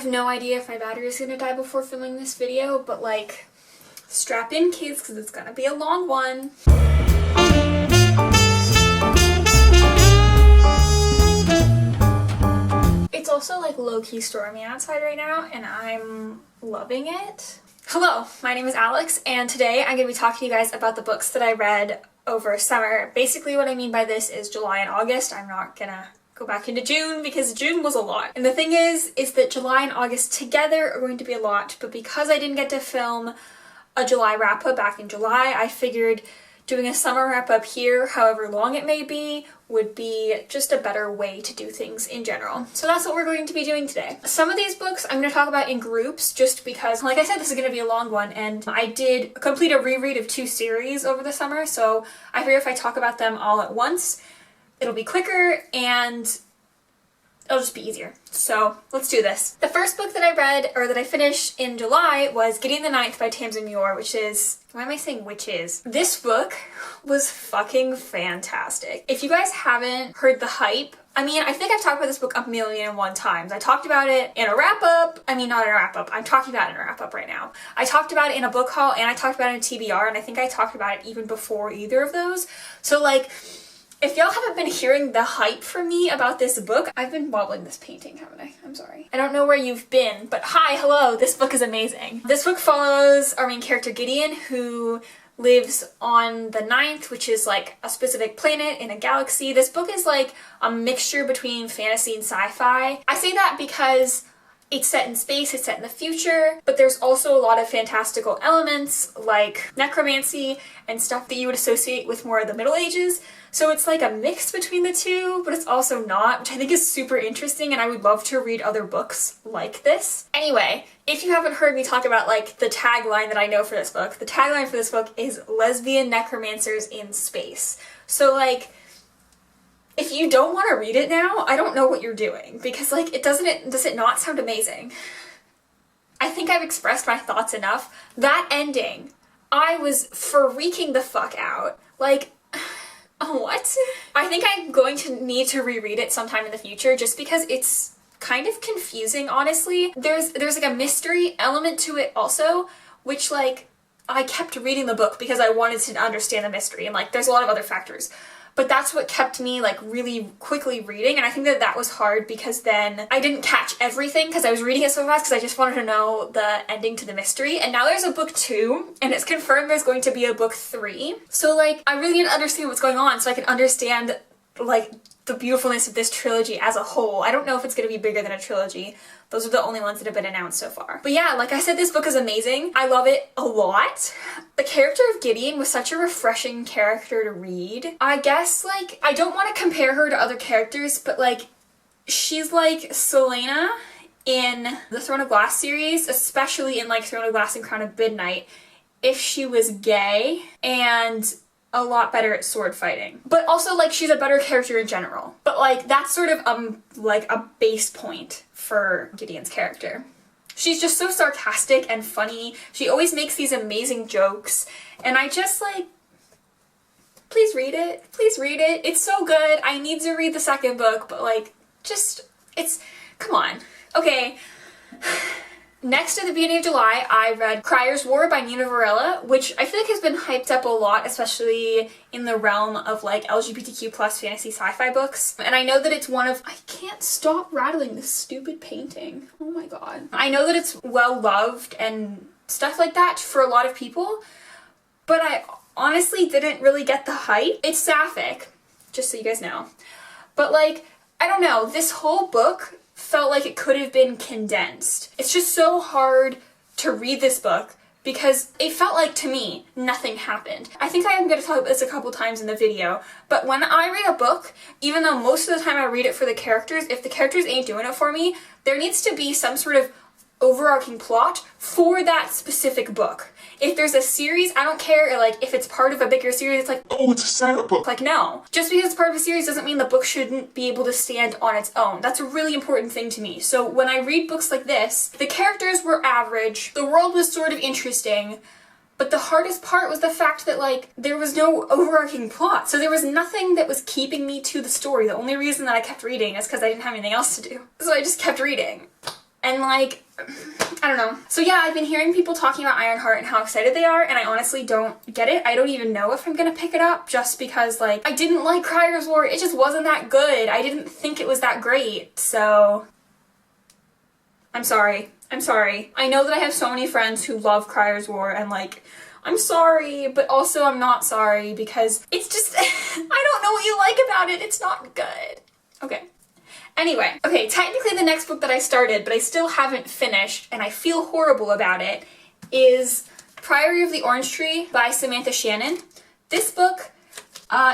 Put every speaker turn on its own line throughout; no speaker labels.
have no idea if my battery is gonna die before filming this video, but like, strap in kids because it's gonna be a long one. It's also like low-key stormy outside right now and I'm loving it. Hello, my name is Alex and today I'm going to be talking to you guys about the books that I read over summer. Basically what I mean by this is July and August. I'm not gonna go back into June because June was a lot. And the thing is that July and August together are going to be a lot, but because I didn't get to film a July wrap-up back in July, I figured doing a summer wrap-up here, however long it may be, would be just a better way to do things in general. So that's what we're going to be doing today. Some of these books I'm going to talk about in groups just because, like I said, this is going to be a long one, and I did complete a reread of 2 series over the summer, so I figure if I talk about them all at once, it'll be quicker and it'll just be easier. So let's do this. The first book that I read, or that I finished in July, was Gideon the Ninth by Tamsin Muir, which is, why am I saying which is? This book was fucking fantastic. If you guys haven't heard the hype, I mean, I think I've talked about this book 1,000,001 times. I talked about it in a wrap-up. I mean, not in a wrap-up. I'm talking about it in a wrap-up right now. I talked about it in a book haul and I talked about it in TBR, and I think I talked about it even before either of those. So like, if y'all haven't been hearing the hype from me about this book, I've been wobbling this painting, haven't I? I'm sorry. I don't know where you've been, but hi, hello, this book is amazing. This book follows our main character Gideon, who lives on the Ninth, which is like a specific planet in a galaxy. This book is like a mixture between fantasy and sci-fi. I say that because it's set in space, it's set in the future, but there's also a lot of fantastical elements like necromancy and stuff that you would associate with more of the Middle Ages. So it's like a mix between the two, but it's also not, which I think is super interesting, and I would love to read other books like this. Anyway, if you haven't heard me talk about like the tagline that I know for this book, the tagline for this book is lesbian necromancers in space. So like, if you don't want to read it now, I don't know what you're doing, because like, does it not sound amazing? I think I've expressed my thoughts enough. That ending, I was freaking the fuck out. Like, what? I think I'm going to need to reread it sometime in the future just because it's kind of confusing, honestly. There's like a mystery element to it also, which like, I kept reading the book because I wanted to understand the mystery, and like, there's a lot of other factors. But that's what kept me like really quickly reading, and I think that was hard because then I didn't catch everything because I was reading it so fast because I just wanted to know the ending to the mystery. And now there's a book 2 and it's confirmed there's going to be a book 3. So like, I really need to understand what's going on so I can understand like the beautifulness of this trilogy as a whole. I don't know if it's going to be bigger than a trilogy. Those are the only ones that have been announced so far. But yeah, like I said, this book is amazing. I love it a lot. The character of Gideon was such a refreshing character to read. I guess, like, I don't want to compare her to other characters, but like, she's like Selena in the Throne of Glass series, especially in like Throne of Glass and Crown of Midnight, if she was gay and a lot better at sword fighting. But also like, she's a better character in general. But like, that's sort of like a base point for Gideon's character. She's just so sarcastic and funny. She always makes these amazing jokes, and I just like, please read it. Please read it. It's so good. I need to read the second book, but like, just, come on. Okay. Next, at the beginning of July, I read Crier's War by Nina Varela, which I feel like has been hyped up a lot, especially in the realm of like LGBTQ plus fantasy sci-fi books. And I know that it's one of, I can't stop rattling this stupid painting. Oh my god. I know that it's well loved and stuff like that for a lot of people, but I honestly didn't really get the hype. It's sapphic, just so you guys know. But like, I don't know, this whole book felt like it could have been condensed. It's just so hard to read this book because it felt like, to me, nothing happened. I think I am going to talk about this a couple times in the video, but when I read a book, even though most of the time I read it for the characters, if the characters ain't doing it for me, there needs to be some sort of overarching plot for that specific book. If there's a series, I don't care, like, if it's part of a bigger series, it's like, oh, it's a setup book. Like, no. Just because it's part of a series doesn't mean the book shouldn't be able to stand on its own. That's a really important thing to me. So when I read books like this, the characters were average, the world was sort of interesting, but the hardest part was the fact that, like, there was no overarching plot. So there was nothing that was keeping me to the story. The only reason that I kept reading is because I didn't have anything else to do. So I just kept reading. And like, I don't know. So yeah, I've been hearing people talking about Ironheart and how excited they are, and I honestly don't get it. I don't even know if I'm gonna pick it up, just because like, I didn't like Crier's War. It just wasn't that good. I didn't think it was that great, so I'm sorry. I'm sorry. I know that I have so many friends who love Crier's War, and like, I'm sorry, but also I'm not sorry, because it's just, I don't know what you like about it. It's not good. Okay. Anyway, okay, technically the next book that I started, but I still haven't finished, and I feel horrible about it, is Priory of the Orange Tree by Samantha Shannon. This book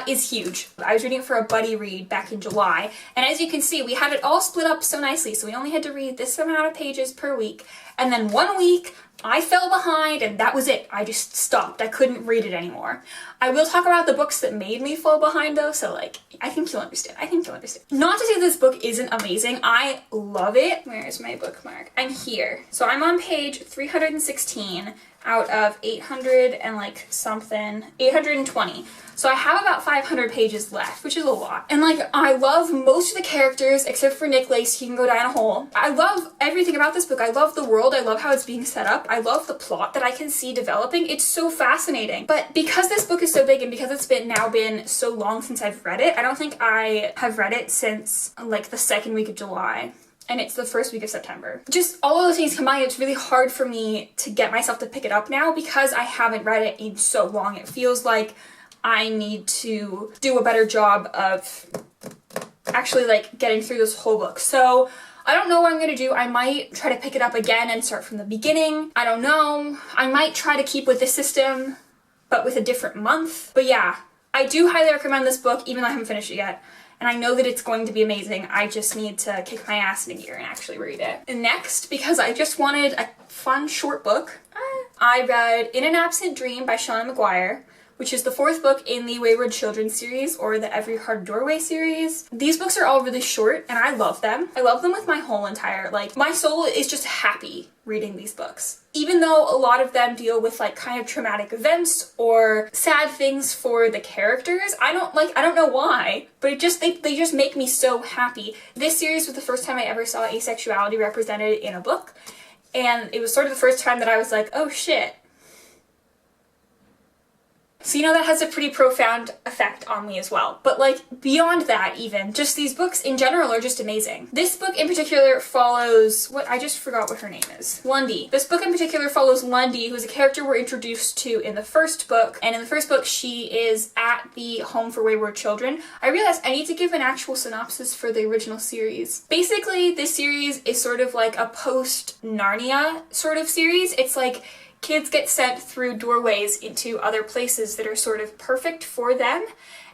is huge. I was reading it for a buddy read back in July, and as you can see, we had it all split up so nicely, so we only had to read this amount of pages per week, and then one week, I fell behind, and that was it. I just stopped. I couldn't read it anymore. I will talk about the books that made me fall behind though, so like, I think you'll understand. I think you'll understand. Not to say this book isn't amazing. I love it. Where is my bookmark? I'm here. So I'm on page 316 out of 800 and like something, 820. So I have about 500 pages left, which is a lot. And like, I love most of the characters except for Nick Lace. He can go down a hole. I love everything about this book. I love the world. I love how it's being set up. I love the plot that I can see developing. It's so fascinating. But because this book is so big and because it's now been so long since I've read it, I don't think I have read it since like the second week of July. And it's the first week of September. Just all of those things combined, it's really hard for me to get myself to pick it up now because I haven't read it in so long. It feels like I need to do a better job of actually like getting through this whole book. So I don't know what I'm gonna do. I might try to pick it up again and start from the beginning. I don't know. I might try to keep with this system, but with a different month. But yeah, I do highly recommend this book, even though I haven't finished it yet. And I know that it's going to be amazing. I just need to kick my ass in a gear and actually read it. And next, because I just wanted a fun short book, I read In an Absent Dream by Shauna McGuire, which is the fourth book in the Wayward Children series, or the Every Hard Doorway series. These books are all really short, and I love them. I love them with my whole entire, like, my soul is just happy reading these books. Even though a lot of them deal with, like, kind of traumatic events or sad things for the characters, I don't know why, but it just, they just make me so happy. This series was the first time I ever saw asexuality represented in a book, and it was sort of the first time that I was like, oh shit. So you know that has a pretty profound effect on me as well. But like, beyond that even, just these books in general are just amazing. This book in particular follows, I just forgot what her name is. Lundy. This book in particular follows Lundy, who's a character we're introduced to in the first book. And in the first book, she is at the Home for Wayward Children. I realized I need to give an actual synopsis for the original series. Basically, this series is sort of like a post-Narnia sort of series. It's like, kids get sent through doorways into other places that are sort of perfect for them,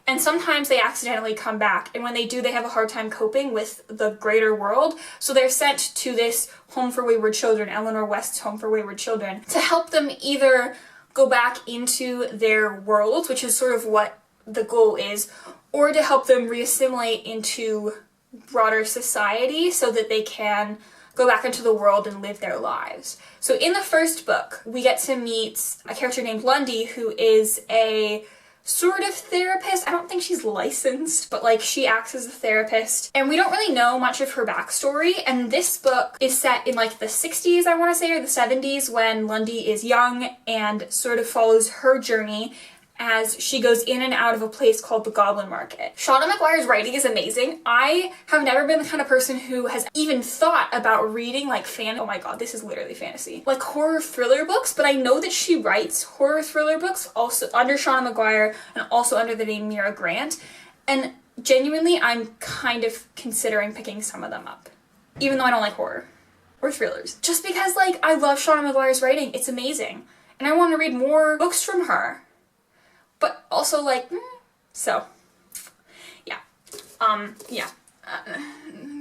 and sometimes they accidentally come back, and when they do, they have a hard time coping with the greater world, so they're sent to this Home for Wayward Children, Eleanor West's Home for Wayward Children, to help them either go back into their world, which is sort of what the goal is, or to help them reassimilate into broader society so that they can go back into the world and live their lives. So in the first book, we get to meet a character named Lundy, who is a sort of therapist. I don't think she's licensed, but like, she acts as a therapist. And we don't really know much of her backstory. And this book is set in like the 60s, I want to say, or the 70s, when Lundy is young, and sort of follows her journey as she goes in and out of a place called the Goblin Market. Shauna McGuire's writing is amazing. I have never been the kind of person who has even thought about reading like oh my god, this is literally fantasy, like horror thriller books, but I know that she writes horror thriller books also under Shauna McGuire and also under the name Mira Grant, and genuinely I'm kind of considering picking some of them up, even though I don't like horror or thrillers, just because like I love Shauna McGuire's writing. It's amazing, and I want to read more books from her. But also, like, so, yeah.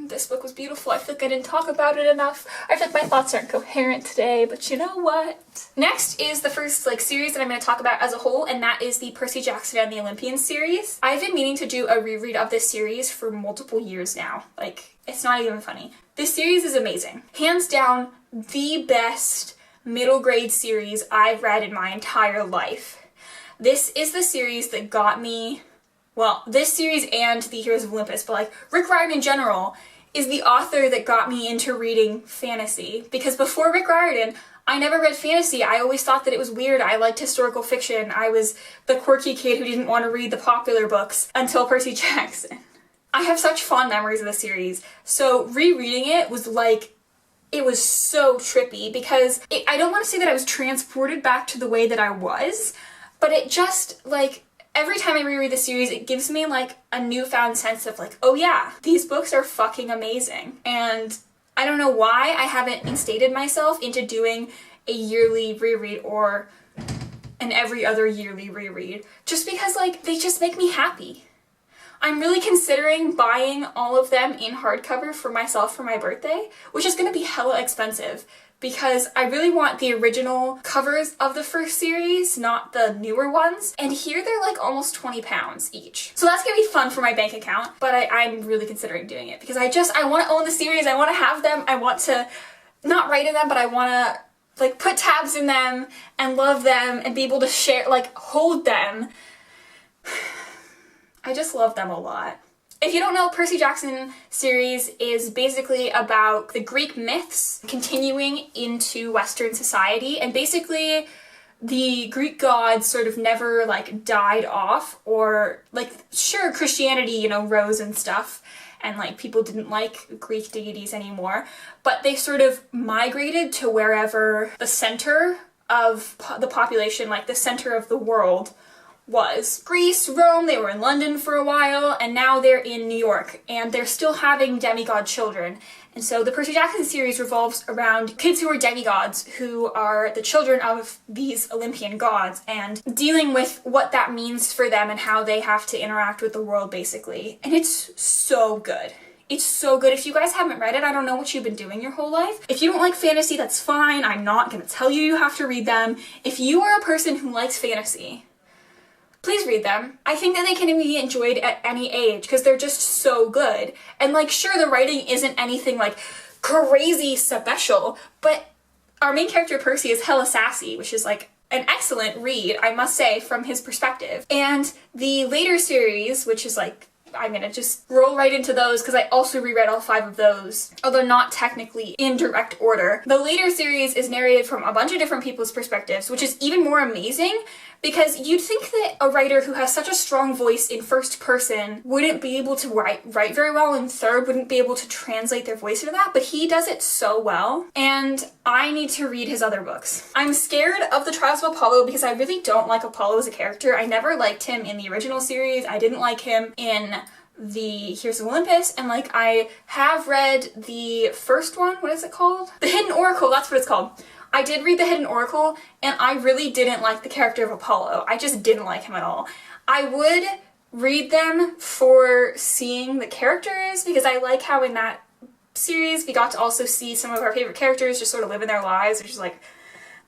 This book was beautiful. I feel like I didn't talk about it enough. I feel like my thoughts aren't coherent today, but you know what? Next is the first, like, series that I'm going to talk about as a whole, and that is the Percy Jackson and the Olympians series. I've been meaning to do a reread of this series for multiple years now. Like, it's not even funny. This series is amazing. Hands down, the best middle grade series I've read in my entire life. This is the series that got me, well, this series and the Heroes of Olympus, but like Rick Riordan in general is the author that got me into reading fantasy. Because before Rick Riordan, I never read fantasy. I always thought that it was weird. I liked historical fiction. I was the quirky kid who didn't want to read the popular books until Percy Jackson. I have such fond memories of the series. So rereading it was like, it was so trippy because I don't want to say that I was transported back to the way that I was, but it just, like, every time I reread the series, it gives me, like, a newfound sense of, like, oh yeah, these books are fucking amazing. And I don't know why I haven't instated myself into doing a yearly reread or an every other yearly reread, just because, like, they just make me happy. I'm really considering buying all of them in hardcover for myself for my birthday, which is going to be hella expensive because I really want the original covers of the first series, not the newer ones. And here they're like almost £20 each. So that's going to be fun for my bank account, but I'm really considering doing it because I want to own the series, I want to have them, I want to not write in them, but I want to like put tabs in them and love them and be able to share, like hold them. I just love them a lot. If you don't know, Percy Jackson series is basically about the Greek myths continuing into Western society, and basically the Greek gods sort of never like died off, or like sure Christianity, you know, rose and stuff, and like people didn't like Greek deities anymore, but they sort of migrated to wherever the center of the population, like the center of the world, was. Greece, Rome, they were in London for a while, and now they're in New York, and they're still having demigod children. And so the Percy Jackson series revolves around kids who are demigods, who are the children of these Olympian gods, and dealing with what that means for them and how they have to interact with the world, basically. And it's so good. It's so good. If you guys haven't read it, I don't know what you've been doing your whole life. If you don't like fantasy, that's fine. I'm not gonna tell you you have to read them. If you are a person who likes fantasy, please read them. I think that they can be enjoyed at any age because they're just so good. And like, sure, the writing isn't anything like crazy special, but our main character Percy is hella sassy, which is like an excellent read, I must say, from his perspective. And the later series, which is like, I'm gonna just roll right into those because I also reread all 5 of those, although not technically in direct order. The later series is narrated from a bunch of different people's perspectives, which is even more amazing because you'd think that a writer who has such a strong voice in first person wouldn't be able to write very well in third, wouldn't be able to translate their voice into that, but he does it so well, and I need to read his other books. I'm scared of the Trials of Apollo because I really don't like Apollo as a character. I never liked him in the original series. I didn't like him in the Heroes of Olympus, and like I have read the first one, what is it called? The Hidden Oracle, that's what it's called. I did read The Hidden Oracle, and I really didn't like the character of Apollo. I just didn't like him at all. I would read them for seeing the characters, because I like how in that series we got to also see some of our favorite characters just sort of living their lives, which is like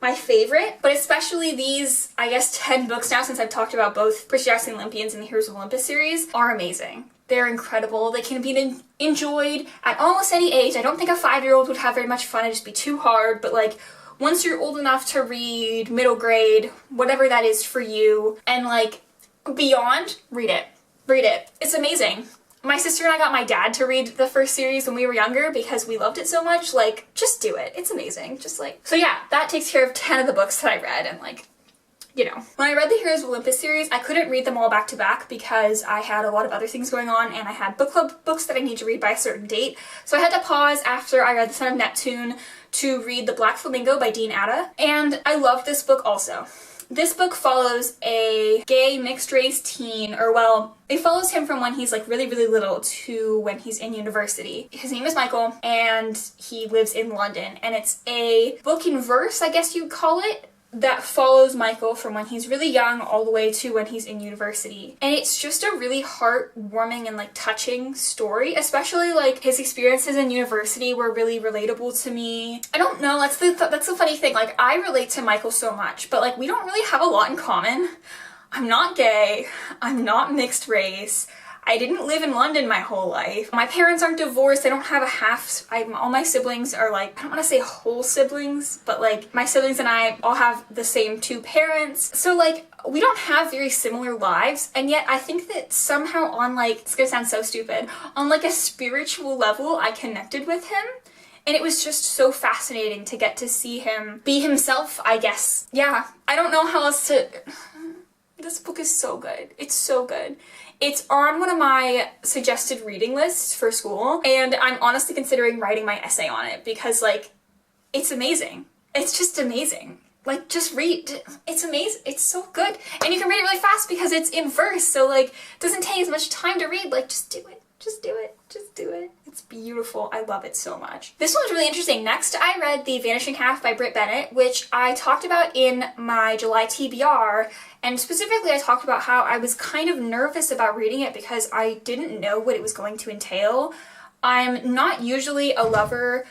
my favorite. But especially these, I guess, 10 books now, since I've talked about both Percy Jackson Olympians and the Heroes of Olympus series, are amazing. They're incredible. They can be enjoyed at almost any age. I don't think a 5-year-old would have very much fun. It'd just be too hard, but like, once you're old enough to read, middle grade, whatever that is for you, and like beyond, read it. Read it. It's amazing. My sister and I got my dad to read the first series when we were younger because we loved it so much. Like, just do it. It's amazing. Just like, so yeah, that takes care of 10 of the books that I read, and like, you know. When I read the Heroes of Olympus series, I couldn't read them all back to back because I had a lot of other things going on, and I had book club books that I need to read by a certain date. So I had to pause after I read The Son of Neptune to read The Black Flamingo by Dean Atta, and I loved this book also. This book follows a gay mixed-race teen, or well, it follows him from when he's like really little to when he's in university. His name is Michael, and he lives in London, and it's a book in verse, I guess you'd call it, that follows Michael from when he's really young all the way to when he's in university. And it's just a really heartwarming and like touching story, especially like his experiences in university were really relatable to me. I don't know, that's the funny thing, like I relate to Michael so much, but like we don't really have a lot in common. I'm not gay, I'm not mixed race, I didn't live in London my whole life. My parents aren't divorced. I don't have all my siblings are like, I don't want to say whole siblings, but like my siblings and I all have the same two parents. So like we don't have very similar lives, and yet I think that somehow on like, it's gonna sound so stupid, on like a spiritual level I connected with him. And it was just so fascinating to get to see him be himself, I guess. Yeah, I don't know how else to... This book is so good. It's so good. It's on one of my suggested reading lists for school, and I'm honestly considering writing my essay on it because, like, it's amazing. It's just amazing. Like, just read. It's amazing. It's so good. And you can read it really fast because it's in verse, so, like, it doesn't take as much time to read. Like, just do it. Just do it. Just do it. It's beautiful. I love it so much. This one's really interesting. Next, I read The Vanishing Half by Britt Bennett, which I talked about in my July TBR, and specifically I talked about how I was kind of nervous about reading it because I didn't know what it was going to entail. I'm not usually a lover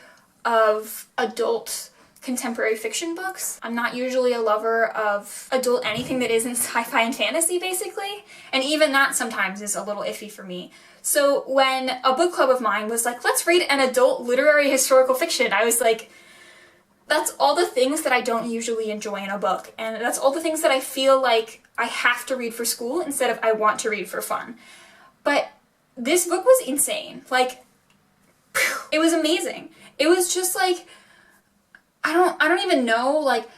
of adult contemporary fiction books. I'm not usually a lover of adult anything that isn't sci-fi and fantasy, basically, and even that sometimes is a little iffy for me. So when a book club of mine was like, let's read an adult literary historical fiction, I was like, that's all the things that I don't usually enjoy in a book, and that's all the things that I feel like I have to read for school instead of I want to read for fun. But this book was insane. Like, it was amazing. It was just like, I don't even know like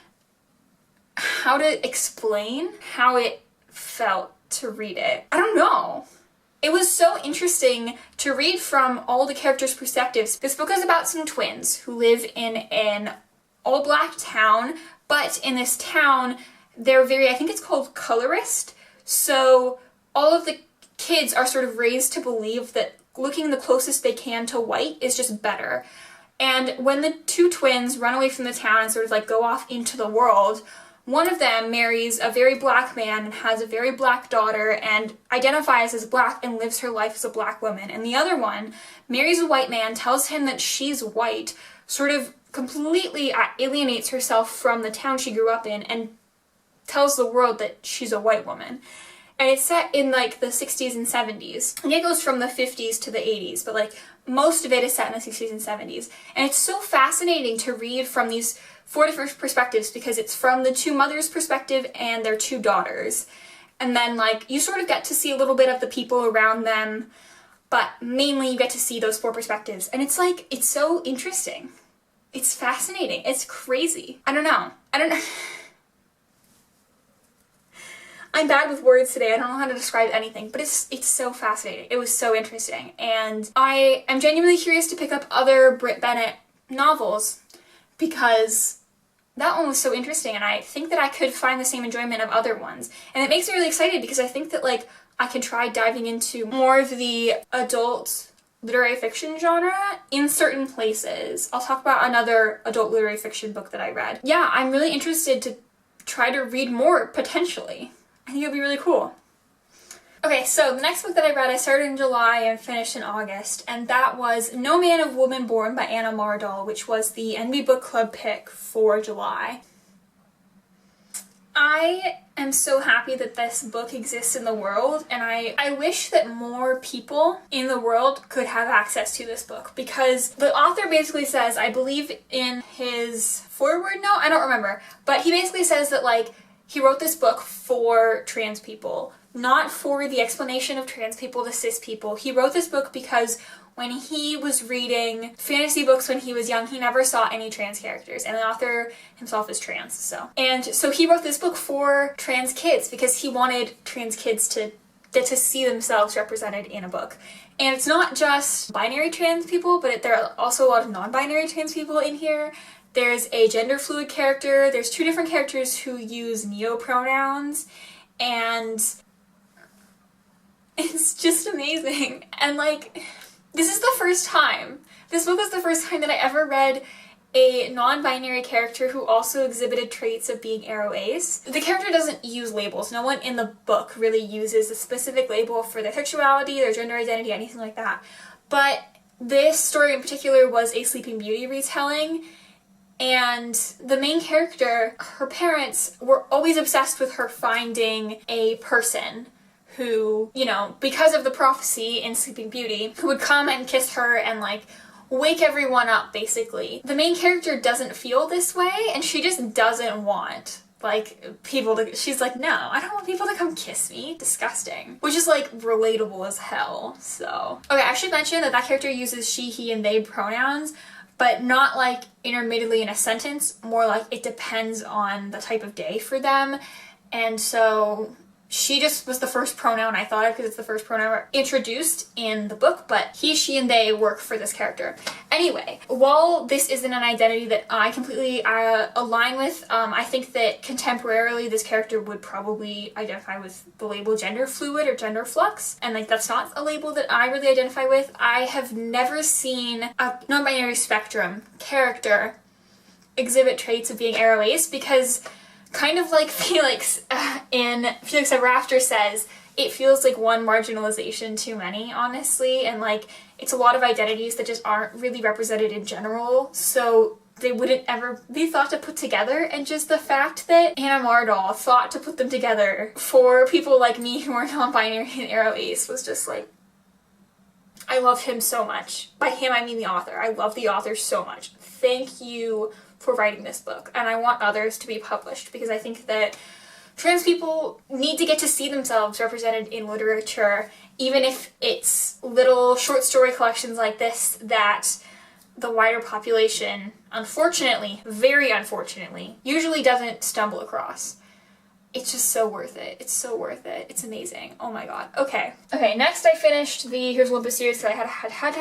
how to explain how it felt to read it. I don't know. It was so interesting to read from all the characters' perspectives. This book is about some twins who live in an all-black town, but in this town, they're very, I think it's called colorist, so all of the kids are sort of raised to believe that looking the closest they can to white is just better. And when the two twins run away from the town and sort of like go off into the world, one of them marries a very black man and has a very black daughter and identifies as black and lives her life as a black woman. And the other one marries a white man, tells him that she's white, sort of completely alienates herself from the town she grew up in and tells the world that she's a white woman. And it's set in like the 60s and 70s. And it goes from the 50s to the 80s, but like most of it is set in the 60s and 70s. And it's so fascinating to read from these four different perspectives because it's from the two mothers' perspective and their two daughters. And then like you sort of get to see a little bit of the people around them, but mainly you get to see those four perspectives. And it's like, it's so interesting. It's fascinating. It's crazy. I don't know. I'm bad with words today. I don't know how to describe anything, but it's so fascinating. It was so interesting. And I am genuinely curious to pick up other Britt Bennett novels because that one was so interesting and I think that I could find the same enjoyment of other ones. And it makes me really excited because I think that like I can try diving into more of the adult literary fiction genre in certain places. I'll talk about another adult literary fiction book that I read. Yeah, I'm really interested to try to read more, potentially. I think it'll be really cool. Okay, so the next book that I read, I started in July and finished in August, and that was No Man of Woman Born by Anna Mardal, which was the NB Book Club pick for July. I am so happy that this book exists in the world, and I wish that more people in the world could have access to this book, because the author basically says, I believe in his foreword note, I don't remember, but he basically says that like he wrote this book for trans people, not for the explanation of trans people to cis people. He wrote this book because when he was reading fantasy books when he was young, he never saw any trans characters, and the author himself is trans, so he wrote this book for trans kids because he wanted trans kids to get to see themselves represented in a book. And it's not just binary trans people, but there are also a lot of non-binary trans people in here. There's a gender fluid character, there's two different characters who use neo-pronouns, and it's just amazing. And like, this is the first time, this book was the first time that I ever read a non-binary character who also exhibited traits of being aro-ace. The character doesn't use labels. No one in the book really uses a specific label for their sexuality, their gender identity, anything like that. But this story in particular was a Sleeping Beauty retelling, and the main character, her parents were always obsessed with her finding a person who, you know, because of the prophecy in Sleeping Beauty, who would come and kiss her and like wake everyone up, basically. The main character doesn't feel this way, and she just doesn't want like people to, she's like, no, I don't want people to come kiss me. Disgusting. Which is like relatable as hell, so. Okay, I should mention that that character uses she, he, and they pronouns, but not like intermittently in a sentence, more like it depends on the type of day for them. And so she just was the first pronoun I thought of because it's the first pronoun introduced in the book, but he, she, and they work for this character. Anyway, while this isn't an identity that I completely align with, I think that contemporarily this character would probably identify with the label gender fluid or gender flux, and like that's not a label that I really identify with. I have never seen a non-binary spectrum character exhibit traits of being aro-ace because kind of like Felix in Felix Ever After says, it feels like one marginalization too many, honestly, and like it's a lot of identities that just aren't really represented in general, so they wouldn't ever be thought to put together, and just the fact that Anna Mardal thought to put them together for people like me who are non-binary and aro-ace was just like, I love him so much. By him, I mean the author. I love the author so much. Thank you for writing this book, and I want others to be published because I think that trans people need to get to see themselves represented in literature, even if it's little short story collections like this that the wider population, unfortunately, very unfortunately, usually doesn't stumble across. It's just so worth it. It's so worth it. It's amazing. Oh my god. Okay, next I finished the Here's Olympus series because I had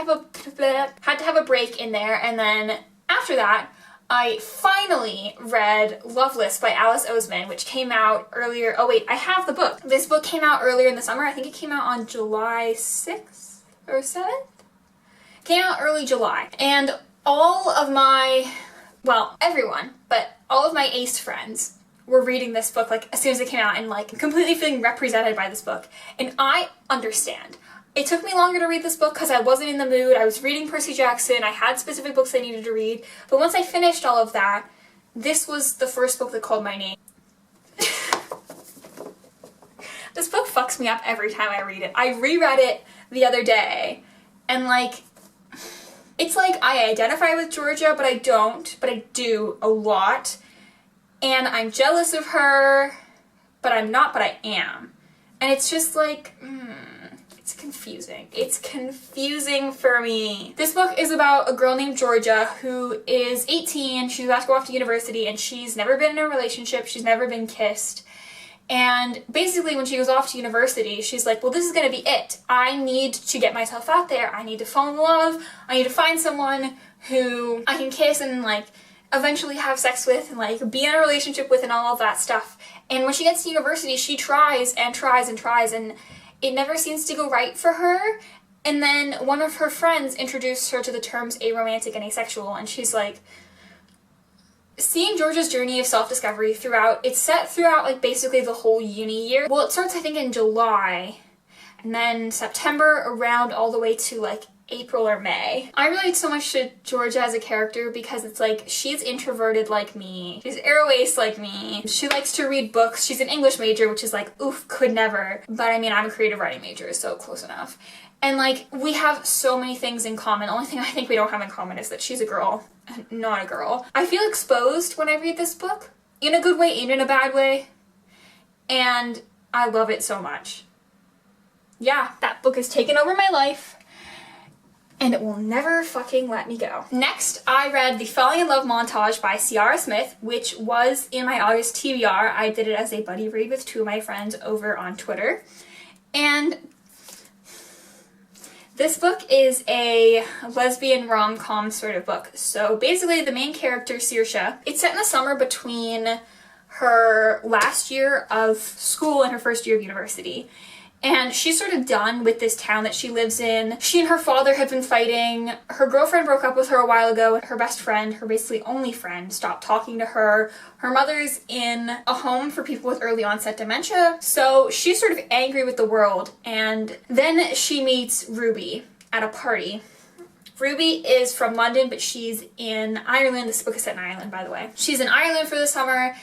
to have a break in there, and then after that I finally read Loveless by Alice Oseman, which came out earlier. Oh wait, I have the book. This book came out earlier in the summer. I think it came out on July 6th or 7th? Came out early July. And all of my, well, everyone, but all of my ace friends were reading this book like as soon as it came out and like completely feeling represented by this book. And I understand. It took me longer to read this book because I wasn't in the mood. I was reading Percy Jackson. I had specific books I needed to read. But once I finished all of that, this was the first book that called my name. This book fucks me up every time I read it. I reread it the other day, and like, it's like I identify with Georgia, but I don't. But I do a lot. And I'm jealous of her, but I'm not, but I am. And it's just like, it's confusing. It's confusing for me. This book is about a girl named Georgia who is 18. She's about to go off to university, and she's never been in a relationship. She's never been kissed. And basically when she goes off to university, she's like, well, this is gonna be it. I need to get myself out there. I need to fall in love. I need to find someone who I can kiss and like eventually have sex with and like be in a relationship with and all of that stuff. And when she gets to university, she tries and tries and tries, and it never seems to go right for her. And then one of her friends introduced her to the terms aromantic and asexual, and she's like, seeing Georgia's journey of self-discovery throughout, it's set throughout like basically the whole uni year. Well, it starts I think in July, and then September around all the way to like April or May. I relate so much to Georgia as a character because it's like, she's introverted like me. She's aro-ace like me. She likes to read books. She's an English major, which is like, oof, could never. But I mean, I'm a creative writing major, so close enough. And like, we have so many things in common. The only thing I think we don't have in common is that she's a girl, not a girl. I feel exposed when I read this book, in a good way and in a bad way. And I love it so much. Yeah, that book has taken over my life, and it will never fucking let me go. Next, I read The Falling in Love Montage by Ciara Smith, which was in my August TBR. I did it as a buddy read with two of my friends over on Twitter. And this book is a lesbian rom-com sort of book. So basically the main character, Saoirse, it's set in the summer between her last year of school and her first year of university. And she's sort of done with this town that she lives in. She and her father have been fighting. Her girlfriend broke up with her a while ago. Her best friend, her basically only friend, stopped talking to her. Her mother's in a home for people with early onset dementia. So she's sort of angry with the world. And then she meets Ruby at a party. Ruby is from London, but she's in Ireland. This book is set in Ireland, by the way. She's in Ireland for the summer.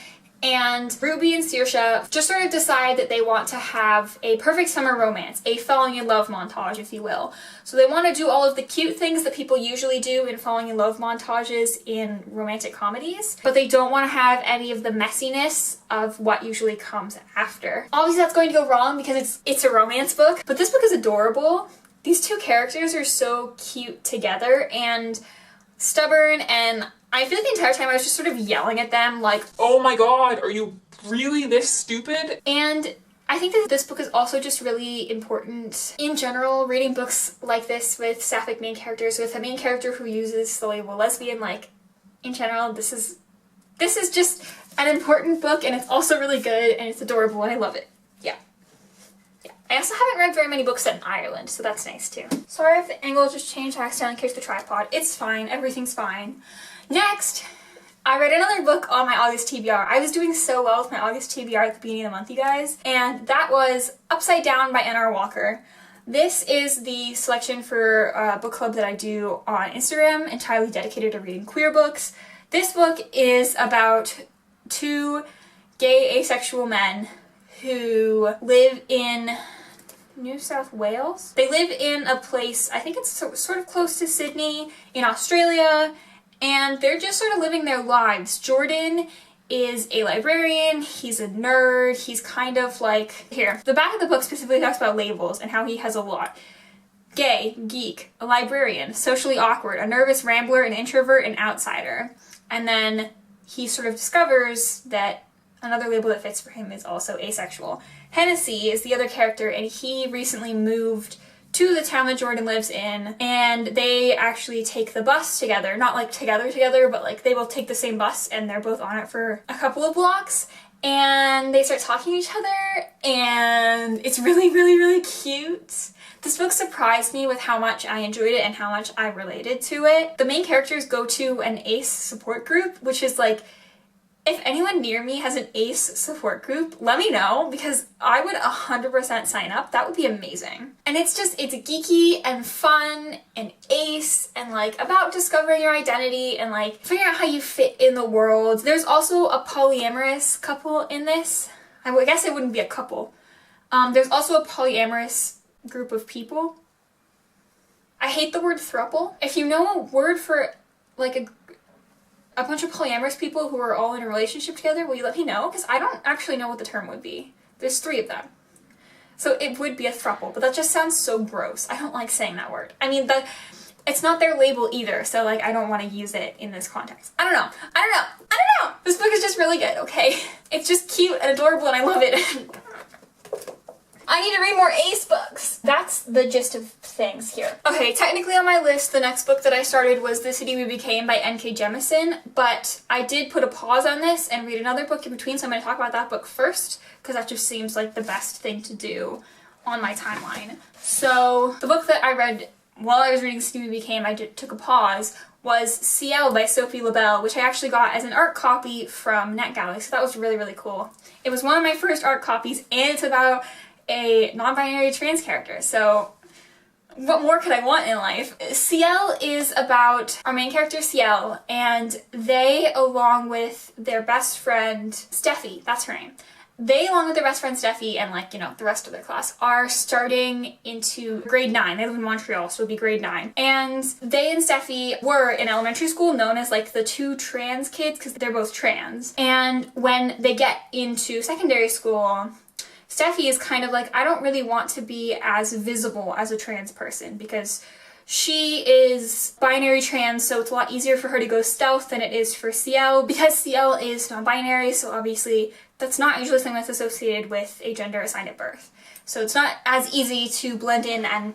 And Ruby and Saoirse just sort of decide that they want to have a perfect summer romance, a falling in love montage, if you will. So they want to do all of the cute things that people usually do in falling in love montages in romantic comedies, but they don't want to have any of the messiness of what usually comes after. Obviously that's going to go wrong because it's a romance book, but this book is adorable. These two characters are so cute together and stubborn, and I feel like the entire time I was just sort of yelling at them like, oh my god, are you really this stupid? And I think that this book is also just really important in general, reading books like this with sapphic main characters, with a main character who uses the label lesbian, like, in general, this is just an important book, and it's also really good, and it's adorable, and I love it. Yeah. I also haven't read very many books set in Ireland, so that's nice too. Sorry if the angle just changed, I accidentally kicked the tripod. It's fine, everything's fine. Next, I read another book on my August TBR. I was doing so well with my August TBR at the beginning of the month, you guys, and that was Upside Down by N.R. Walker. This is the selection for a book club that I do on Instagram, entirely dedicated to reading queer books. This book is about two gay asexual men who live in New South Wales. They live in a place, I think it's sort of close to Sydney in Australia, and they're just sort of living their lives. Jordan is a librarian, he's a nerd, he's kind of like, here, the back of the book specifically talks about labels and how he has a lot. Gay, geek, a librarian, socially awkward, a nervous rambler, an introvert, an outsider. And then he sort of discovers that another label that fits for him is also asexual. Hennessy is the other character, and he recently moved to the town that Jordan lives in, and they actually take the bus together. Not like together, but like they both take the same bus and they're both on it for a couple of blocks, and they start talking to each other, and it's really, really, really cute. This book surprised me with how much I enjoyed it and how much I related to it. The main characters go to an ACE support group, which is like, if anyone near me has an ACE support group, let me know, because I would 100% sign up. That would be amazing. And it's geeky and fun and ACE and like about discovering your identity and like figuring out how you fit in the world. There's also a polyamorous couple in this. I guess it wouldn't be a couple. There's also a polyamorous group of people. I hate the word throuple. If you know a word for like a bunch of polyamorous people who are all in a relationship together, will you let me know? Because I don't actually know what the term would be. There's 3 of them. So it would be a throuple, but that just sounds so gross. I don't like saying that word. I mean, it's not their label either, so like I don't want to use it in this context. I don't know. This book is just really good, okay? It's just cute and adorable and I love it. I need to read more ACE books. That's the gist of things here. Okay, technically on my list, the next book that I started was The City We Became by N.K. Jemisin, but I did put a pause on this and read another book in between, so I'm going to talk about that book first, because that just seems like the best thing to do on my timeline. So, the book that I read while I was reading The City We Became, I took a pause, was Ciel by Sophie Labelle, which I actually got as an art copy from NetGalley, so that was really, really cool. It was one of my first art copies, and it's about a non-binary trans character, so what more could I want in life? Ciel is about our main character Ciel, and they, along with their best friend Steffi, that's her name, they, along with their best friend Steffi and like, you know, the rest of their class, are starting into grade 9. They live in Montreal, so it'll be grade 9. And they and Steffi were in elementary school known as like the 2 trans kids because they're both trans. And when they get into secondary school, Steffi is kind of like, I don't really want to be as visible as a trans person because she is binary trans, so it's a lot easier for her to go stealth than it is for Ciel. Because Ciel is non-binary, so obviously that's not usually something that's associated with a gender assigned at birth. So it's not as easy to blend in and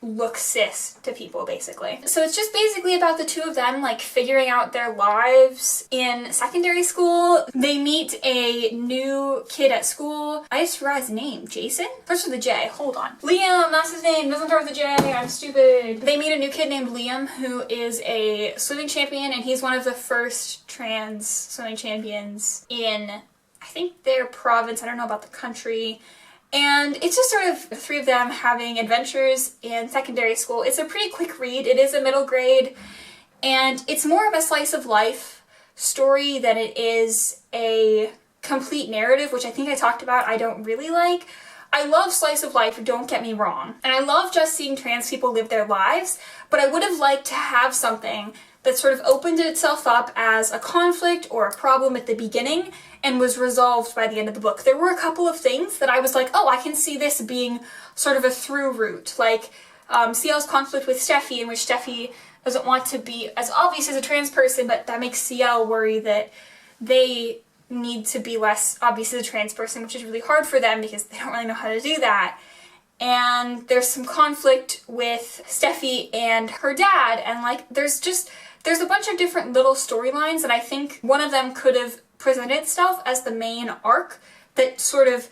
look cis to people, basically. So it's just basically about the 2 of them like figuring out their lives in secondary school. They meet a new kid at school. I just forgot his name. Jason? Starts with a J. Hold on. Liam, that's his name. Doesn't start with a J. I'm stupid. They meet a new kid named Liam who is a swimming champion, and he's one of the first trans swimming champions in, I think, their province. I don't know about the country. And it's just sort of the 3 of them having adventures in secondary school. It's a pretty quick read. It is a middle grade, and it's more of a slice of life story than it is a complete narrative, which I think I talked about I don't really like. I love slice of life, don't get me wrong, and I love just seeing trans people live their lives, but I would have liked to have something that sort of opened itself up as a conflict or a problem at the beginning and was resolved by the end of the book. There were a couple of things that I was like, oh, I can see this being sort of a through route, like CL's conflict with Steffi, in which Steffi doesn't want to be as obvious as a trans person, but that makes CL worry that they need to be less obvious as a trans person, which is really hard for them because they don't really know how to do that. And there's some conflict with Steffi and her dad, and like there's a bunch of different little storylines, and I think one of them could have presented itself as the main arc that sort of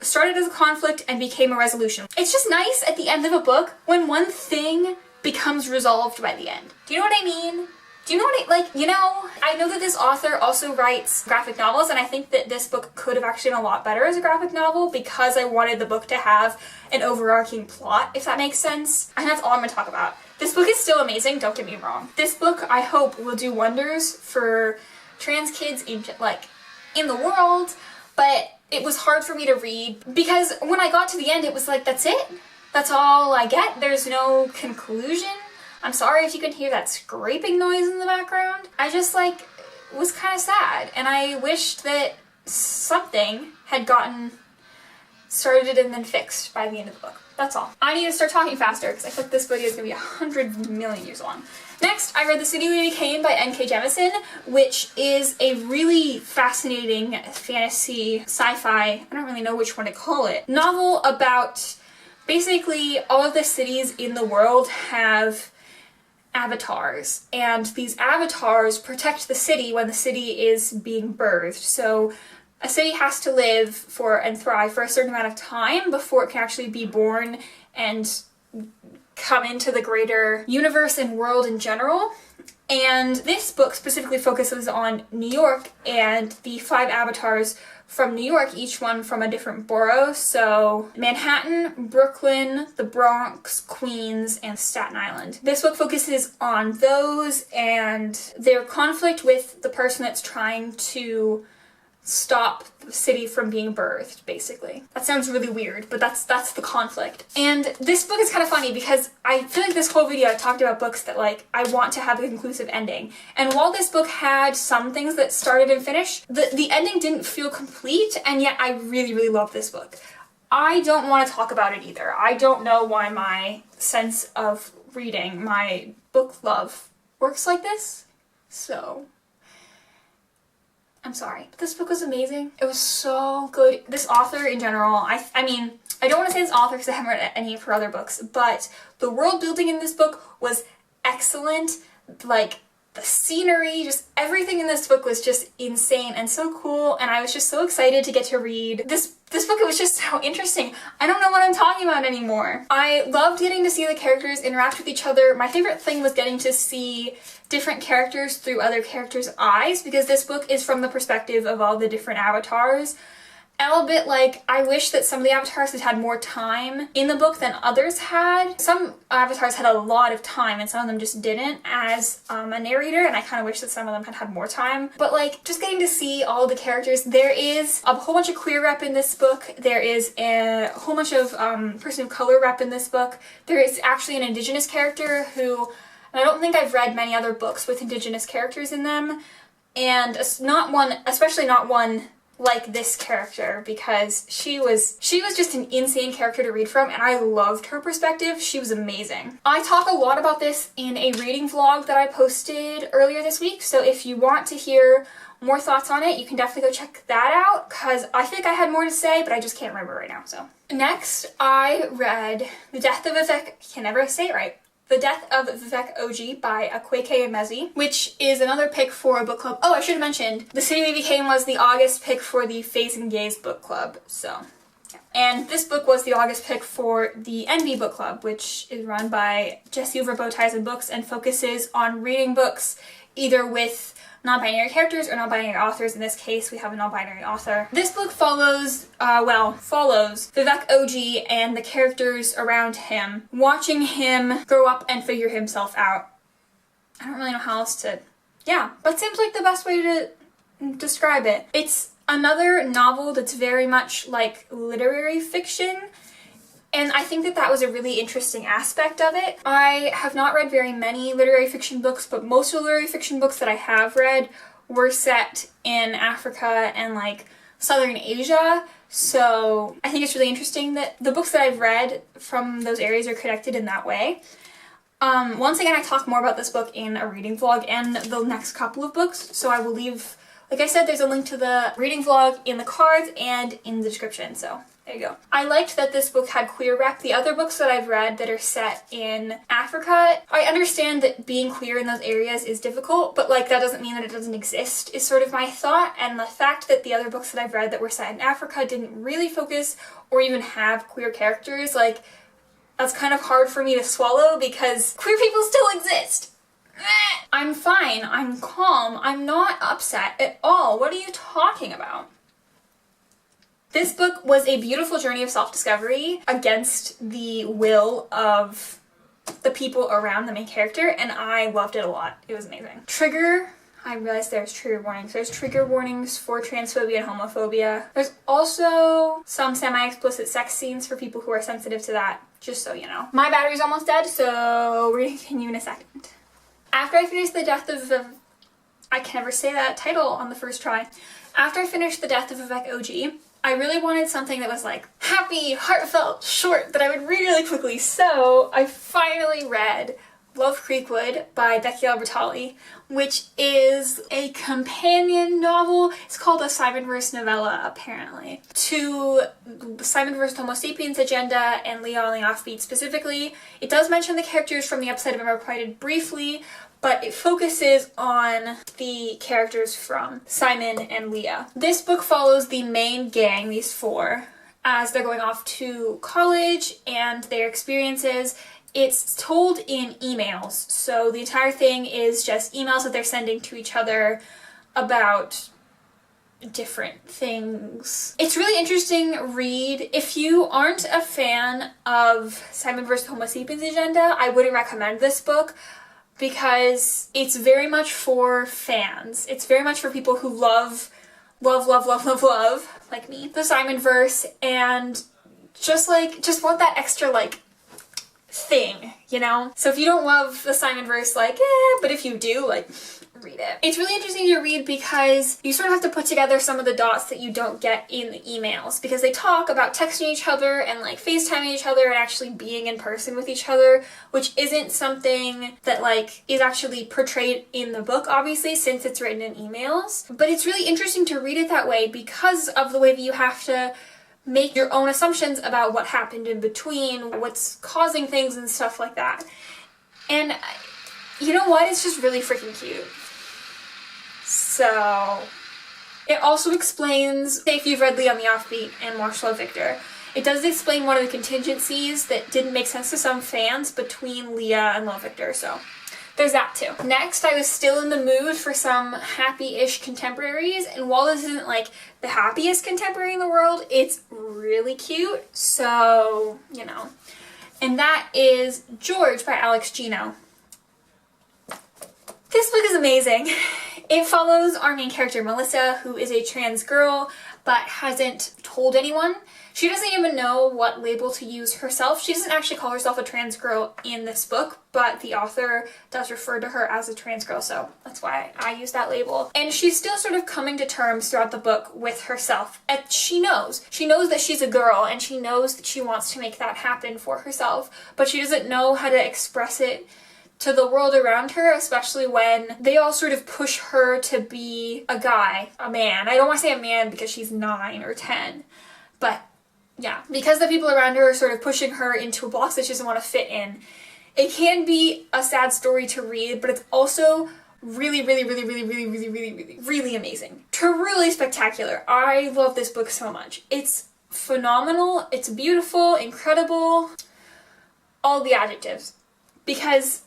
started as a conflict and became a resolution. It's just nice at the end of a book when one thing becomes resolved by the end. Do you know what I mean? Do you know what I know that this author also writes graphic novels, and I think that this book could have actually been a lot better as a graphic novel because I wanted the book to have an overarching plot, if that makes sense. And that's all I'm going to talk about. This book is still amazing, don't get me wrong. This book, I hope, will do wonders for trans kids in the world, but it was hard for me to read because when I got to the end, it was like, that's it? That's all I get? There's no conclusion? I'm sorry if you can hear that scraping noise in the background. I just was kind of sad, and I wished that something had gotten started and then fixed by the end of the book. That's all. I need to start talking faster because I feel like this video is going to be 100 million years long. Next, I read The City We Became by N.K. Jemisin, which is a really fascinating fantasy, sci-fi, I don't really know which one to call it, novel about basically all of the cities in the world have avatars, and these avatars protect the city when the city is being birthed. So a city has to live and thrive for a certain amount of time before it can actually be born and come into the greater universe and world in general. And this book specifically focuses on New York and the 5 avatars from New York, each one from a different borough. So Manhattan, Brooklyn, the Bronx, Queens, and Staten Island. This book focuses on those and their conflict with the person that's trying to stop the city from being birthed, basically. That sounds really weird, but that's the conflict. And this book is kind of funny because I feel like this whole video I talked about books that I want to have a conclusive ending. And while this book had some things that started and finished, the ending didn't feel complete, and yet I really, really love this book. I don't want to talk about it either. I don't know why my sense of reading, my book love, works like this, so I'm sorry. This book was amazing. It was so good. This author in general, I mean, I don't want to say this author because I haven't read any of her other books, but the world building in this book was excellent. The scenery, just everything in this book was just insane and so cool, and I was just so excited to get to read this book. It was just so interesting. I don't know what I'm talking about anymore. I loved getting to see the characters interact with each other. My favorite thing was getting to see different characters through other characters' eyes, because this book is from the perspective of all the different avatars. And a little bit I wish that some of the avatars had had more time in the book than others had. Some avatars had a lot of time and some of them just didn't as a narrator, and I kind of wish that some of them had had more time. But just getting to see all the characters. There is a whole bunch of queer rep in this book. There is a whole bunch of person of color rep in this book. There is actually an Indigenous character who, and I don't think I've read many other books with Indigenous characters in them, and especially not one like this character, because she was just an insane character to read from, and I loved her perspective. She was amazing. I talk a lot about this in a reading vlog that I posted earlier this week, so if you want to hear more thoughts on it, you can definitely go check that out, because I think I had more to say, but I just can't remember right now. So next, I read The Death of Vivek, I can never say it right. The Death of Vivek Oji by Akwaeke Emezi, which is another pick for a book club. Oh, I should have mentioned, The City We Became was the August pick for the Phase and Gaze book club, so yeah. And this book was the August pick for the Envy book club, which is run by Jessie over Bow Ties and Books and focuses on reading books either with non-binary characters or non-binary authors. In this case, we have a non-binary author. This book follows Vivek Oji and the characters around him, watching him grow up and figure himself out. I don't really know how else to Yeah, that seems like the best way to describe it. It's another novel that's very much like literary fiction, and I think that that was a really interesting aspect of it. I have not read very many literary fiction books, but most of the literary fiction books that I have read were set in Africa and like Southern Asia, so I think it's really interesting that the books that I've read from those areas are connected in that way. Once again, I talk more about this book in a reading vlog and the next couple of books, so I will leave, like I said, there's a link to the reading vlog in the cards and in the description, so there you go. I liked that this book had queer rep. The other books that I've read that are set in Africa, I understand that being queer in those areas is difficult, but like that doesn't mean that it doesn't exist, is sort of my thought, and the fact that the other books that I've read that were set in Africa didn't really focus or even have queer characters, like, that's kind of hard for me to swallow because queer people still exist. I'm fine, I'm calm, I'm not upset at all. What are you talking about? This book was a beautiful journey of self-discovery against the will of the people around the main character, and I loved it a lot. It was amazing. Trigger. I realized there's trigger warnings. There's trigger warnings for transphobia and homophobia. There's also some semi-explicit sex scenes for people who are sensitive to that, just so you know. My battery's almost dead, so we're gonna continue in a second. After I finished The Death of I can never say that title on the first try. After I finished The Death of Vivek OG, I really wanted something that was like happy, heartfelt, short, that I would read really quickly, so I finally read Love Creekwood by Becky Albertalli, which is a companion novel. It's called a Simon vs. novella, apparently, to Simon vs. Homo sapiens agenda and Leah on the Offbeat specifically. It does mention the characters from the episode of Unrequited briefly, but it focuses on the characters from Simon and Leah. This book follows the main gang, these four, as they're going off to college and their experiences. It's told in emails, so the entire thing is just emails that they're sending to each other about different things. It's really interesting read. If you aren't a fan of Simon vs. Homo sapiens agenda, I wouldn't recommend this book because it's very much for fans. It's very much for people who love, like me, the Simon verse, and just want that extra like thing, you know? So if you don't love the Simon verse, like, but if you do, like, read it. It's really interesting to read because you sort of have to put together some of the dots that you don't get in the emails, because they talk about texting each other and like FaceTiming each other and actually being in person with each other, which isn't something that like is actually portrayed in the book, obviously, since it's written in emails. But it's really interesting to read it that way because of the way that you have to make your own assumptions about what happened in between, what's causing things and stuff like that. And you know what? It's just really freaking cute. So it also explains, say if you've read Leah on the Offbeat and watched Love Victor, it does explain one of the contingencies that didn't make sense to some fans between Leah and Love Victor, so there's that too. Next, I was still in the mood for some happy-ish contemporaries, and while this isn't like the happiest contemporary in the world, it's really cute, so, you know. And that is George by Alex Gino. This book is amazing. It follows our main character, Melissa, who is a trans girl, but hasn't told anyone. She doesn't even know what label to use herself. She doesn't actually call herself a trans girl in this book, but the author does refer to her as a trans girl, so that's why I use that label. And she's still sort of coming to terms throughout the book with herself. And she knows. She knows that she's a girl, and she knows that she wants to make that happen for herself, but she doesn't know how to express it to the world around her, especially when they all sort of push her to be a guy, a man. I don't want to say a man because she's 9 or 10, but yeah, because the people around her are sort of pushing her into a box that she doesn't want to fit in. It can be a sad story to read, but it's also really amazing. Truly spectacular. I love this book so much. It's phenomenal, it's beautiful, incredible, all the adjectives. Because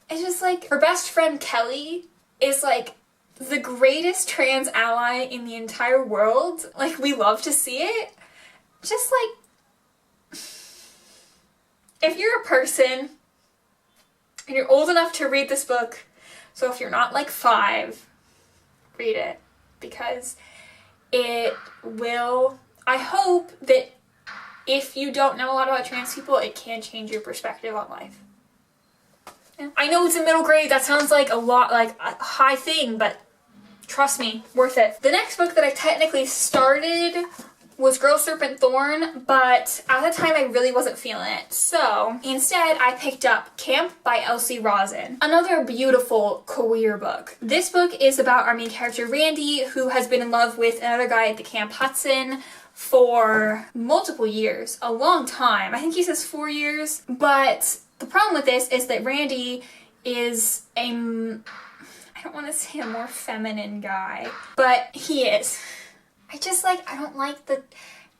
it's just like, her best friend Kelly is like the greatest trans ally in the entire world. Like, we love to see it. Just like, if you're a person and you're old enough to read this book, So if you're not like 5, read it, because it will, I hope that if you don't know a lot about trans people, it can change your perspective on life. Yeah. I know it's in middle grade, that sounds like a lot, like a high thing, but trust me, worth it. The next book that I technically started was Girl, Serpent, Thorn, but at the time I really wasn't feeling it. So instead I picked up Camp by Elsie Rosen, another beautiful queer book. This book is about our main character Randy, who has been in love with another guy at the camp, Hudson, for multiple years, a long time. I think he says 4 years, but the problem with this is that Randy is I don't want to say a more feminine guy, but he is. I don't like the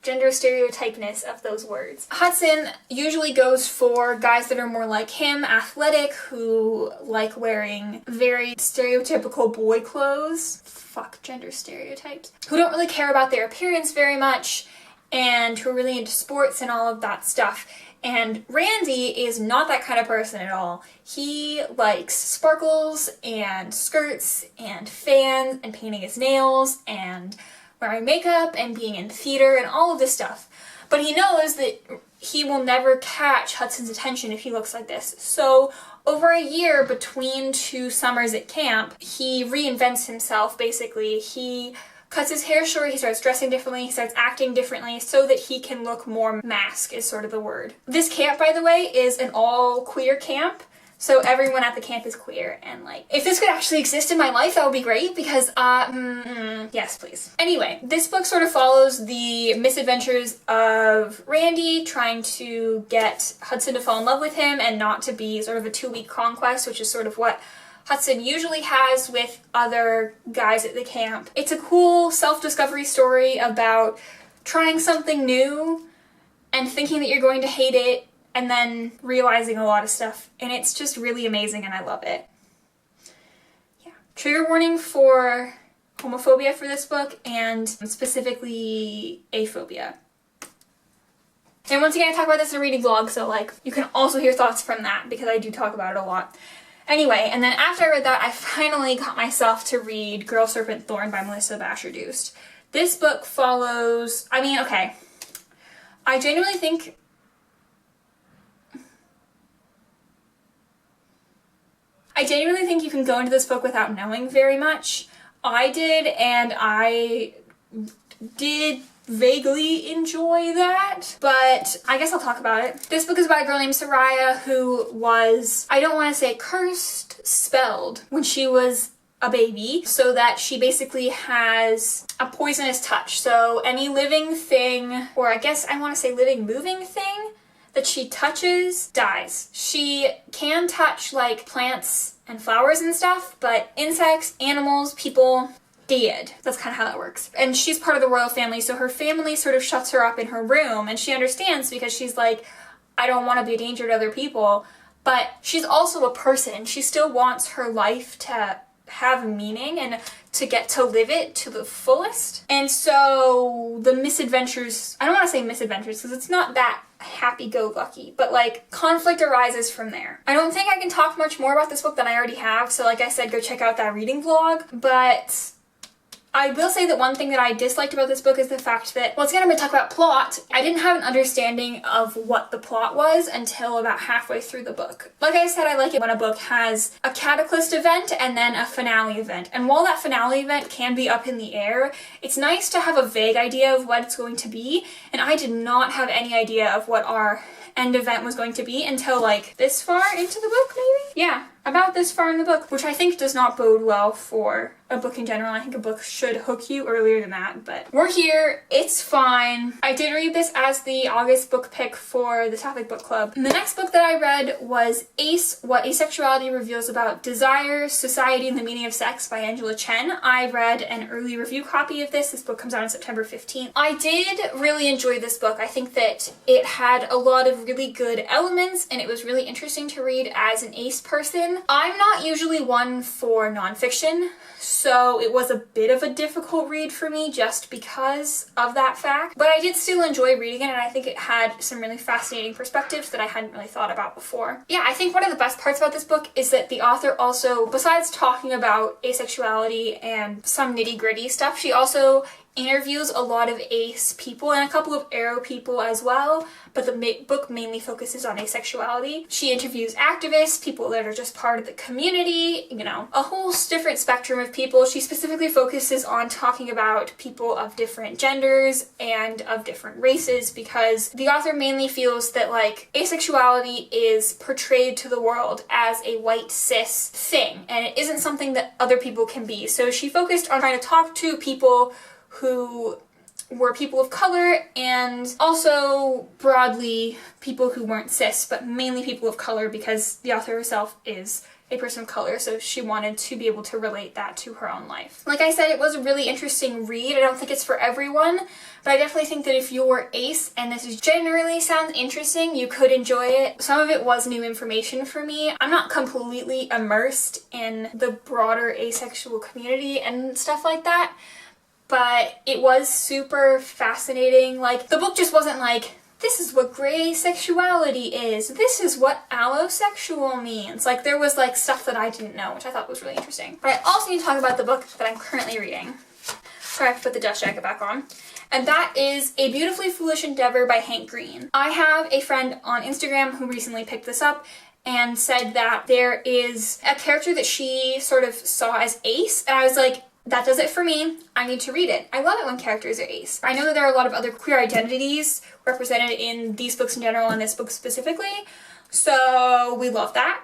gender stereotypeness of those words. Hudson usually goes for guys that are more like him, athletic, who like wearing very stereotypical boy clothes. Fuck gender stereotypes. Who don't really care about their appearance very much, and who are really into sports and all of that stuff. And Randy is not that kind of person at all. He likes sparkles and skirts and fans and painting his nails and wearing makeup and being in theater and all of this stuff. But he knows that he will never catch Hudson's attention if he looks like this. So over a year between 2 summers at camp, he reinvents himself, basically. He cuts his hair short, he starts dressing differently, he starts acting differently so that he can look more mask is sort of the word. This camp, by the way, is an all queer camp. So everyone at the camp is queer, and like, if this could actually exist in my life, that would be great, because, yes, please. Anyway, this book sort of follows the misadventures of Randy trying to get Hudson to fall in love with him and not to be sort of a 2-week conquest, which is sort of what Hudson usually has with other guys at the camp. It's a cool self-discovery story about trying something new and thinking that you're going to hate it, and then realizing a lot of stuff, and it's just really amazing and I love it. Yeah. Trigger warning for homophobia for this book, and specifically aphobia. And once again, I talk about this in a reading vlog, so like, you can also hear thoughts from that, because I do talk about it a lot. Anyway, and then after I read that, I finally got myself to read Girl, Serpent, Thorn by Melissa Basher-Deuce. This book follows, okay, I genuinely think you can go into this book without knowing very much. I did, and I did vaguely enjoy that, but I guess I'll talk about it. This book is by a girl named Soraya who was, I don't want to say cursed, spelled when she was a baby, so that she basically has a poisonous touch. So any living thing, or I guess I want to say living, moving thing that she touches dies. She can touch like plants and flowers and stuff, but insects, animals, people, dead. That's kind of how that works. And she's part of the royal family, so her family sort of shuts her up in her room, and she understands because she's like, I don't want to be a danger to other people, but she's also a person. She still wants her life to have meaning and to get to live it to the fullest. And so the misadventures, I don't want to say misadventures because it's not that happy-go-lucky, but like conflict arises from there. I don't think I can talk much more about this book than I already have, so like I said, go check out that reading vlog, but I will say that one thing that I disliked about this book is the fact that, once again, I'm going to talk about plot. I didn't have an understanding of what the plot was until about halfway through the book. Like I said, I like it when a book has a cataclysm event and then a finale event. And while that finale event can be up in the air, it's nice to have a vague idea of what it's going to be. And I did not have any idea of what our end event was going to be until like this far into the book, maybe? Yeah, about this far in the book, which I think does not bode well for a book in general. I think a book should hook you earlier than that, but we're here, it's fine. I did read this as the August book pick for the Sapphic Book Club. And the next book that I read was Ace, What Asexuality Reveals About Desire, Society, and the Meaning of Sex by Angela Chen. I read an early review copy of this. This book comes out on September 15th. I did really enjoy this book. I think that it had a lot of really good elements, and it was really interesting to read as an Ace person. I'm not usually one for nonfiction, so it was a bit of a difficult read for me just because of that fact. But I did still enjoy reading it, and I think it had some really fascinating perspectives that I hadn't really thought about before. Yeah, I think one of the best parts about this book is that the author also, besides talking about asexuality and some nitty-gritty stuff, she also interviews a lot of ace people and a couple of aro people as well, but the book mainly focuses on asexuality. She interviews activists, people that are just part of the community, you know, a whole different spectrum of people. She specifically focuses on talking about people of different genders and of different races because the author mainly feels that like asexuality is portrayed to the world as a white cis thing and it isn't something that other people can be. So she focused on trying to talk to people who were people of color and also broadly people who weren't cis, but mainly people of color because the author herself is a person of color, so she wanted to be able to relate that to her own life. Like I said, it was a really interesting read. I don't think it's for everyone, but I definitely think that if you're ace and this generally sounds interesting, you could enjoy it. Some of it was new information for me. I'm not completely immersed in the broader asexual community and stuff like that, but it was super fascinating. Like, the book just wasn't like, this is what gray sexuality is, this is what allosexual means. Like, there was like stuff that I didn't know, which I thought was really interesting. But I also need to talk about the book that I'm currently reading. Sorry, I have to put the dust jacket back on. And that is A Beautifully Foolish Endeavor by Hank Green. I have a friend on Instagram who recently picked this up and said that there is a character that she sort of saw as ace, and I was like, that does it for me. I need to read it. I love it when characters are ace. I know that there are a lot of other queer identities represented in these books in general and this book specifically, so we love that.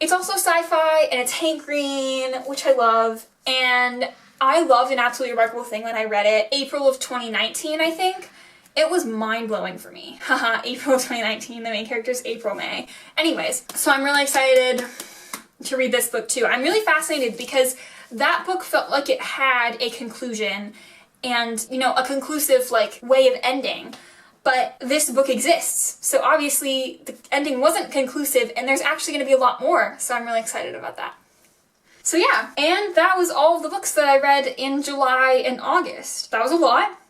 It's also sci-fi and it's Hank Green, which I love, and I loved An Absolutely Remarkable Thing when I read it. April of 2019, I think. It was mind-blowing for me. Haha, April of 2019, the main character is April May. Anyways, so I'm really excited to read this book too. I'm really fascinated because that book felt like it had a conclusion and, you know, a conclusive, like, way of ending. But this book exists, so obviously the ending wasn't conclusive and there's actually going to be a lot more, so I'm really excited about that. So yeah, and that was all of the books that I read in July and August. That was a lot.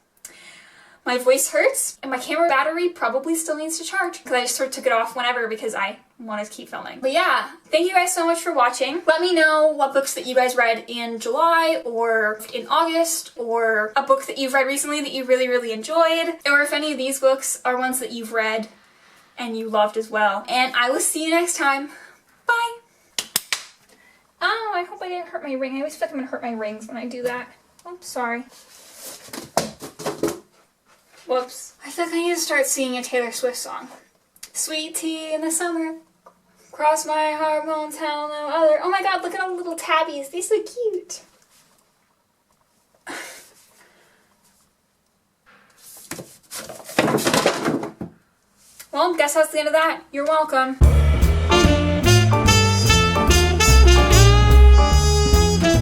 My voice hurts, and my camera battery probably still needs to charge because I just sort of took it off whenever because I wanted to keep filming. But yeah, thank you guys so much for watching. Let me know what books that you guys read in July or in August, or a book that you've read recently that you really, really enjoyed, or if any of these books are ones that you've read and you loved as well. And I will see you next time. Bye! Oh, I hope I didn't hurt my ring. I always feel like I'm gonna hurt my rings when I do that. Oops, sorry. Whoops. I feel like I need to start singing a Taylor Swift song. Sweet tea in the summer, cross my heart, won't tell no other. Oh my god, look at all the little tabbies. These are cute. Well, guess that's the end of that. You're welcome.